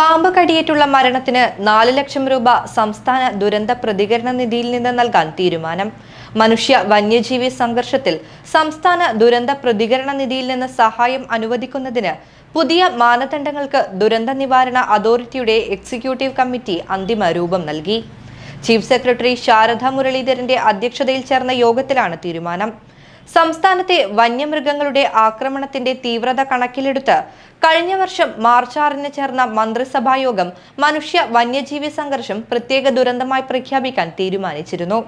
പാമ്പ് കടിയേറ്റുള്ള മരണത്തിന് 4 ലക്ഷം രൂപ സംസ്ഥാന ദുരന്ത പ്രതികരണ നിധിയിൽ നിന്ന് നൽകാൻ തീരുമാനം. മനുഷ്യ വന്യജീവി സംഘർഷത്തിൽ സംസ്ഥാന ദുരന്ത പ്രതികരണ നിധിയിൽ നിന്ന് സഹായം അനുവദിക്കുന്നതിന് പുതിയ മാനദണ്ഡങ്ങൾക്ക് ദുരന്ത നിവാരണ അതോറിറ്റിയുടെ എക്സിക്യൂട്ടീവ് കമ്മിറ്റി അന്തിമ രൂപം നൽകി. ചീഫ് സെക്രട്ടറി ശാരദ മുരളീധരന്റെ അധ്യക്ഷതയിൽ ചേർന്ന യോഗത്തിലാണ് തീരുമാനം. സംസ്ഥാനത്തെ വന്യമൃഗങ്ങളുടെ ആക്രമണത്തിന്റെ തീവ്രത കണക്കിലെടുത്ത് കഴിഞ്ഞ വർഷം മാർച്ച് 6-ന് ചേർന്ന മന്ത്രിസഭാ യോഗം മനുഷ്യ വന്യജീവി സംഘർഷം പ്രത്യേക ദുരന്തമായി പ്രഖ്യാപിക്കാൻ തീരുമാനിച്ചിരുന്നു.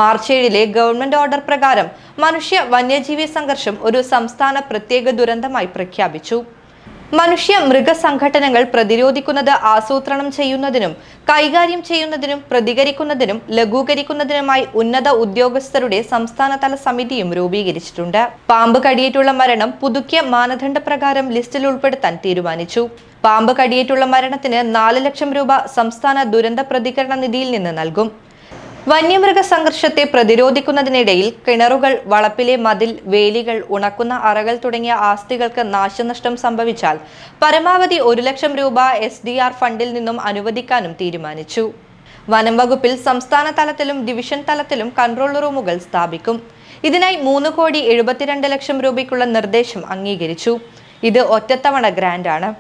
മാർച്ച് 7-ലെ ഗവൺമെന്റ് ഓർഡർ പ്രകാരം മനുഷ്യ വന്യജീവി സംഘർഷം ഒരു സംസ്ഥാന പ്രത്യേക ദുരന്തമായി പ്രഖ്യാപിച്ചു. മനുഷ്യ മൃഗ സംഘടനകൾ പ്രതിരോധിക്കുന്നത് ആസൂത്രണം ചെയ്യുന്നതിനും കൈകാര്യം ചെയ്യുന്നതിനും പ്രതികരിക്കുന്നതിനും ലഘൂകരിക്കുന്നതിനുമായി ഉന്നത ഉദ്യോഗസ്ഥരുടെ സംസ്ഥാനതല സമിതിയും രൂപീകരിച്ചിട്ടുണ്ട്. പാമ്പ് കടിയേറ്റുള്ള മരണം പുതുക്കിയ മാനദണ്ഡ പ്രകാരം ലിസ്റ്റിൽ ഉൾപ്പെടുത്താൻ തീരുമാനിച്ചു. പാമ്പ് കടിയേറ്റുള്ള മരണത്തിന് 4 ലക്ഷം രൂപ സംസ്ഥാന ദുരന്ത പ്രതികരണ നിധിയിൽ നിന്ന് നൽകും. വന്യമൃഗ സംഘർഷത്തെ പ്രതിരോധിക്കുന്നതിനിടയിൽ കിണറുകൾ, വളപ്പിലെ മതിൽ, വേലികൾ, ഉണക്കുന്ന അറകൾ തുടങ്ങിയ ആസ്തികൾക്ക് നാശനഷ്ടം സംഭവിച്ചാൽ പരമാവധി 1 ലക്ഷം രൂപ SDR ഫണ്ടിൽ നിന്നും അനുവദിക്കാനും തീരുമാനിച്ചു. വനം വകുപ്പിൽ സംസ്ഥാന തലത്തിലും ഡിവിഷൻ തലത്തിലും കൺട്രോൾ റൂമുകൾ സ്ഥാപിക്കും. ഇതിനായി 3,72 ലക്ഷം രൂപയ്ക്കുള്ള നിർദ്ദേശം അംഗീകരിച്ചു. ഇത് ഒറ്റത്തവണ ഗ്രാന്റാണ്.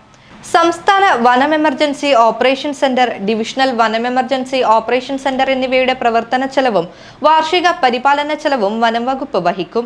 സംസ്ഥാന വനം എമർജൻസി ഓപ്പറേഷൻ സെന്റർ, ഡിവിഷണൽ വനം എമർജൻസി ഓപ്പറേഷൻ സെന്റർ എന്നിവയുടെ പ്രവർത്തന ചെലവും വാർഷിക പരിപാലന ചെലവും വനം വകുപ്പ് വഹിക്കും.